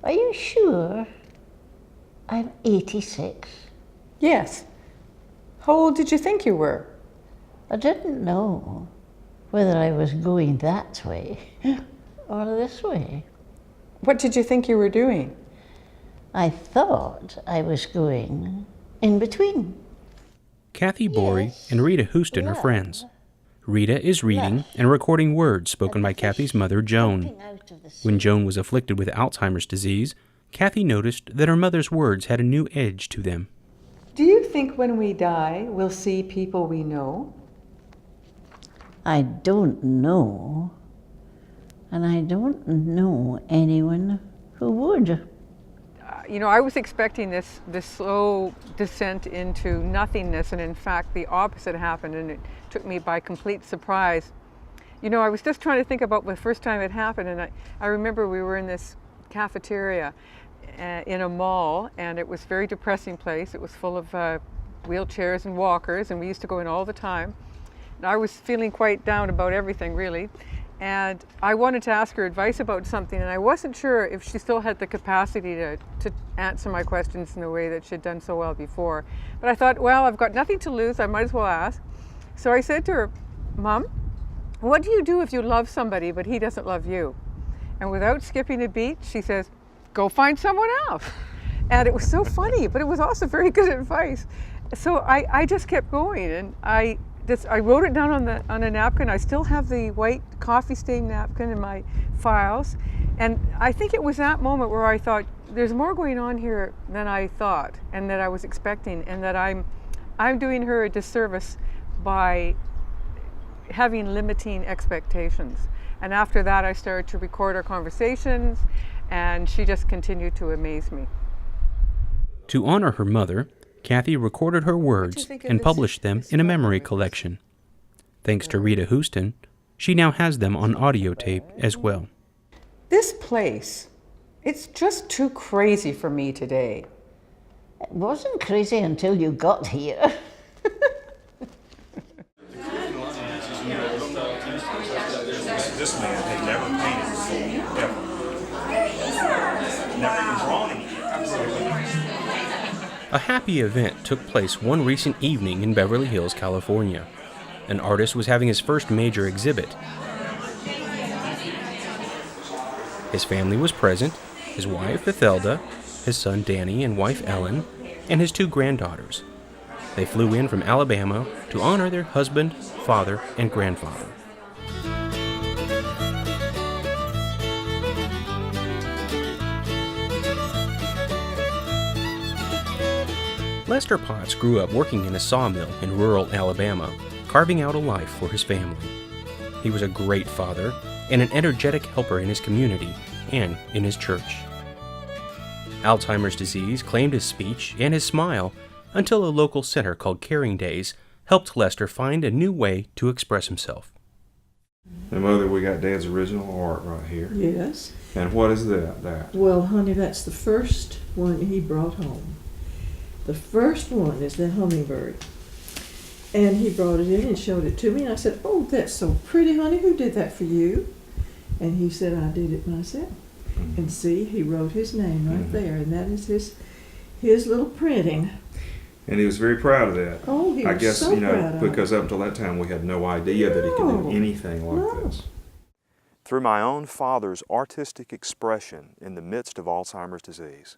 Are you sure? I'm 86. Yes. How old did you think you were? I didn't know whether I was going that way or this way. What did you think you were doing? I thought I was going in between. Cathie Borrie and Rita Houston are friends. Rita is reading and recording words spoken by Cathie's mother, Joan. When Joan was afflicted with Alzheimer's disease, Cathie noticed that her mother's words had a new edge to them. Do you think when we die, we'll see people we know? I don't know, and I don't know anyone who would. You know, I was expecting this slow descent into nothingness, and in fact the opposite happened, and it took me by complete surprise. You know, I was just trying to think about the first time it happened, and I remember we were in this cafeteria in a mall, and it was a very depressing place. It was full of wheelchairs and walkers, and we used to go in all the time. And I was feeling quite down about everything, really. And I wanted to ask her advice about something, and I wasn't sure if she still had the capacity to answer my questions in the way that she'd done so well before. But I thought, well, I've got nothing to lose, I might as well ask. So I said to her, Mom, what do you do if you love somebody but he doesn't love you? And without skipping a beat, she says, go find someone else. And it was so funny, but it was also very good advice. So I just kept going, and I wrote it down on a napkin. I still have the white coffee stained napkin in my files. And I think it was that moment where I thought, there's more going on here than I thought and that I was expecting, and that I'm doing her a disservice by having limiting expectations. And after that, I started to record our conversations, and she just continued to amaze me. To honor her mother, Cathie recorded her words and published them in a memory collection. Thanks to Rita Houston, she now has them on audio tape as well. This place, it's just too crazy for me today. It wasn't crazy until you got here. This man had never painted before, ever. Never even drawn anything. A happy event took place one recent evening in Beverly Hills, California. An artist was having his first major exhibit. His family was present, his wife, Ethelda, his son Danny and wife Ellen, and his 2 granddaughters. They flew in from Alabama to honor their husband, father, and grandfather. Lester Potts grew up working in a sawmill in rural Alabama, carving out a life for his family. He was a great father and an energetic helper in his community and in his church. Alzheimer's disease claimed his speech and his smile until a local center called Caring Days helped Lester find a new way to express himself. And Mother, we got Dad's original art right here. Yes. And what is that? Well, honey, that's the first one he brought home. The first one is the hummingbird. And he brought it in and showed it to me, and I said, oh, that's so pretty, honey. Who did that for you? And he said, I did it myself. Mm-hmm. And see, he wrote his name right there, and that is his little printing. And he was very proud of that. Oh, he I was guess, so proud of it. because up until that time we had no idea that he could do anything like this. Through my own father's artistic expression in the midst of Alzheimer's disease,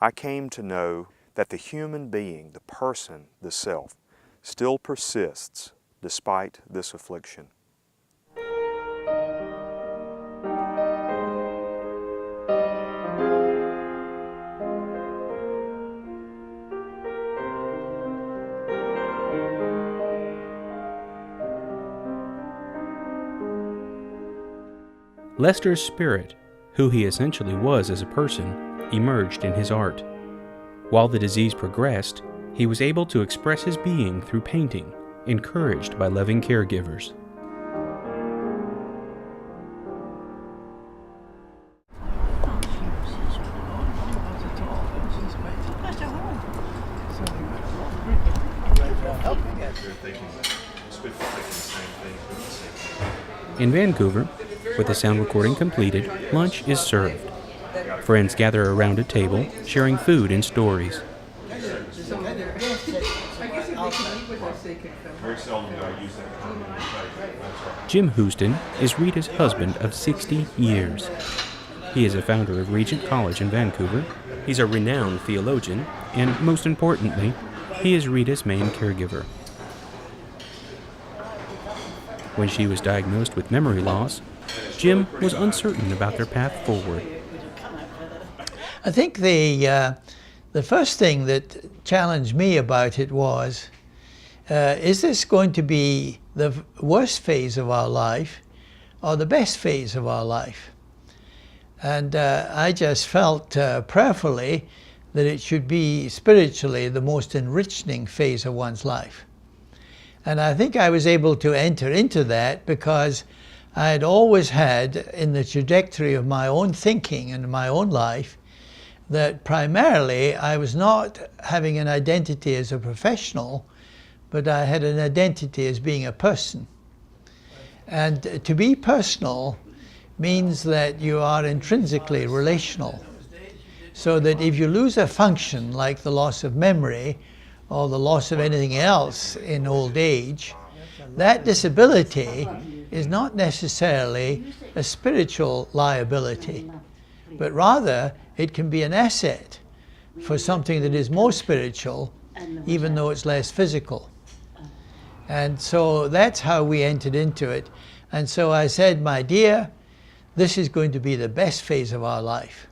I came to know that the human being, the person, the self, still persists despite this affliction. Lester's spirit, who he essentially was as a person, emerged in his art. While the disease progressed, he was able to express his being through painting, encouraged by loving caregivers. In Vancouver, with the sound recording completed, lunch is served. Friends gather around a table, sharing food and stories. Jim Houston is Rita's husband of 60 years. He is a founder of Regent College in Vancouver. He's a renowned theologian, and most importantly, he is Rita's main caregiver. When she was diagnosed with memory loss, Jim was uncertain about their path forward. I think the first thing that challenged me about it was, is this going to be the worst phase of our life or the best phase of our life? And I just felt prayerfully that it should be spiritually the most enriching phase of one's life. And I think I was able to enter into that because I had always had in the trajectory of my own thinking and my own life that primarily I was not having an identity as a professional, but I had an identity as being a person. And to be personal means that you are intrinsically relational. So that if you lose a function like the loss of memory or the loss of anything else in old age, that disability is not necessarily a spiritual liability, but rather it can be an asset for something that is more spiritual, even though it's less physical. And so that's how we entered into it. And so I said, my dear, this is going to be the best phase of our life.